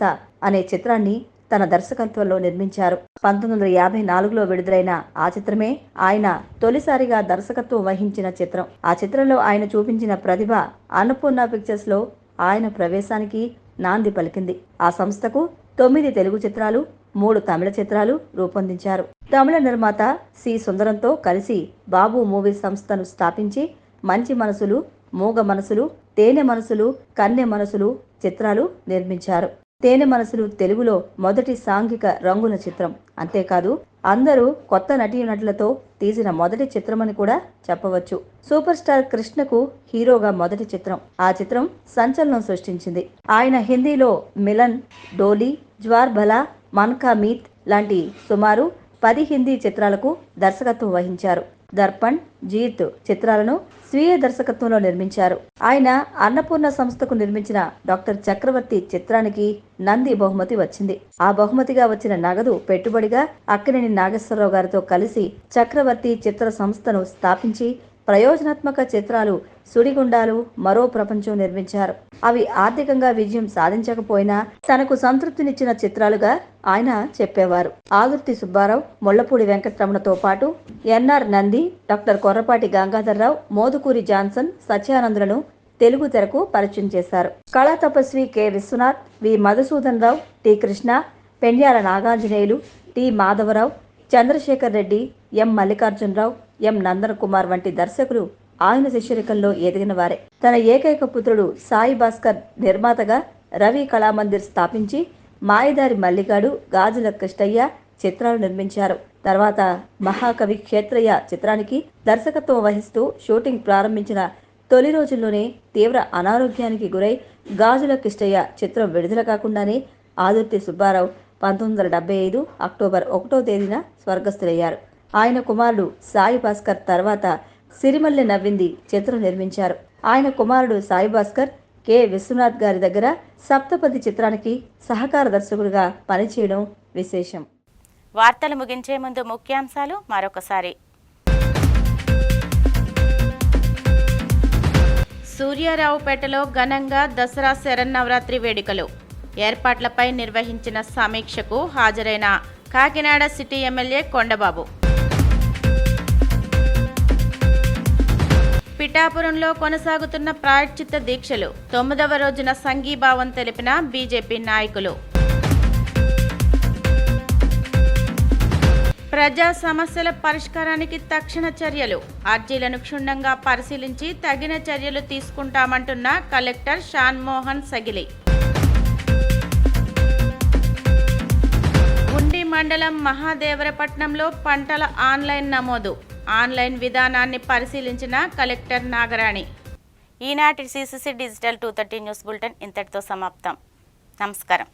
అనే చిత్రాన్ని తన దర్శకత్వంలో నిర్మించారు. 1954లో విడుదలైన ఆ చిత్రమే ఆయన తొలిసారిగా దర్శకత్వం వహించిన చిత్రం. ఆ చిత్రంలో ఆయన చూపించిన ప్రతిభ అన్నపూర్ణ పిక్చర్స్ లో ఆయన ప్రవేశానికి నాంది పలికింది. ఆ సంస్థకు 9 తెలుగు చిత్రాలు, 3 తమిళ చిత్రాలు రూపొందించారు. తమిళ నిర్మాత సి సుందరంతో కలిసి బాబు మూవీస్ సంస్థను స్థాపించి మంచి మనసులు, మూగ మనసులు, తేనె మనసులు, కన్నె మనసులు చిత్రాలు నిర్మించారు. తేనె మనసులు తెలుగులో మొదటి సాంఘిక రంగుల చిత్రం. అంతేకాదు అందరూ కొత్త నటీనటులతో తీసిన మొదటి చిత్రమని కూడా చెప్పవచ్చు. సూపర్ స్టార్ కృష్ణకు హీరోగా మొదటి చిత్రం. ఆ చిత్రం సంచలనం సృష్టించింది. ఆయన హిందీలో మిలన్, డోలీ, జ్వార్ భలా, మన్ కా మీత్ లాంటి సుమారు 10 హిందీ చిత్రాలకు దర్శకత్వం వహించారు. దర్పణ్, జీత్ చిత్రాలను స్వీయ దర్శకత్వంలో నిర్మించారు. ఆయన అన్నపూర్ణ సంస్థకు నిర్మించిన డాక్టర్ చక్రవర్తి చిత్రానికి నంది బహుమతి వచ్చింది. ఆ బహుమతిగా వచ్చిన నగదు పెట్టుబడిగా అక్కినేని నాగేశ్వరరావు గారితో కలిసి చక్రవర్తి చిత్ర సంస్థను స్థాపించి ప్రయోజనాత్మక చిత్రాలు సుడిగుండాలు, మరో ప్రపంచం నిర్మించారు. అవి ఆర్థికంగా విజయం సాధించకపోయినా తనకు సంతృప్తినిచ్చిన చిత్రాలుగా ఆయన చెప్పేవారు. ఆదుర్తి సుబ్బారావు, ముళ్లపూడి వెంకటరమణతో పాటు ఎన్ఆర్ నంది, డాక్టర్ కొర్రపాటి గంగాధర్రావు, మోదుకూరి జాన్సన్, సత్యానందులను తెలుగు తెరకు పరిచయం చేశారు. Kala Tapasvi K Viswanath, V Madhusudan Rao, T Krishna, Pendyala Naganjaneyulu, T Madhavarao, Chandrasekhar Reddy, M Mallikarjunarao, M Nandan Kumar వంటి దర్శకులు ఆయన శిష్యరికంలో ఎదిగిన వారే. తన ఏకైక పుత్రుడు సాయి భాస్కర్ నిర్మాతగా రవి కళామందిర్ స్థాపించి మాయదారి మల్లిగాడు, గాజుల కృష్ణయ్య చిత్రాలు నిర్మించారు. తర్వాత మహాకవి క్షేత్రయ్య చిత్రానికి దర్శకత్వం వహిస్తూ షూటింగ్ ప్రారంభించిన తొలి రోజుల్లోనే తీవ్ర అనారోగ్యానికి గురై గాజుల కృష్ణయ్య చిత్రం విడుదల కాకుండానే ఆదుర్తి సుబ్బారావు 1975 అక్టోబర్ 1వ తేదీన స్వర్గస్థులయ్యారు. ఆయన కుమారుడు సాయి భాస్కర్ తర్వాత సిరిమల్లె నవ్వింది చిత్రం నిర్మించారు. ఆయన కుమారుడు సాయి భాస్కర్ కె విశ్వనాథ్ గారి దగ్గర సప్తపది చిత్రానికి సహకార దర్శకుడిగా పనిచేయడం విశేషం. వార్తలు ముగించే ముందు ముఖ్యాంశాలు మరొకసారి. సూర్యారావుపేటలో ఘనంగా దసరా శరన్నవరాత్రి వేడుకలు. ఏర్పాట్లపై నిర్వహించిన సమీక్షకు హాజరైన కాకినాడ సిటీ ఎమ్మెల్యే కొండబాబు. పిఠాపురంలో కొనసాగుతున్న ప్రాయశ్చిత్త దీక్షలు. 9వ రోజున సంఘీభావం తెలిపిన బీజేపీ నాయకులు. ప్రజా సమస్యల పరిష్కారానికి తక్షణ చర్యలు. అర్జీలను క్షుణ్ణంగా పరిశీలించి తగిన చర్యలు తీసుకుంటామంటున్న కలెక్టర్ షాన్మోహన్ సగిలి. ఉండి మండలం మహాదేవరపట్నంలో పంటల ఆన్లైన్ నమోదు. ఆన్లైన్ విధానాన్ని పరిశీలించిన కలెక్టర్ నాగరాణి. ఈనాటి సిసిసి డిజిటల్ 230 న్యూస్ బులెటిన్ ఇంతటితో సమాప్తం. నమస్కారం.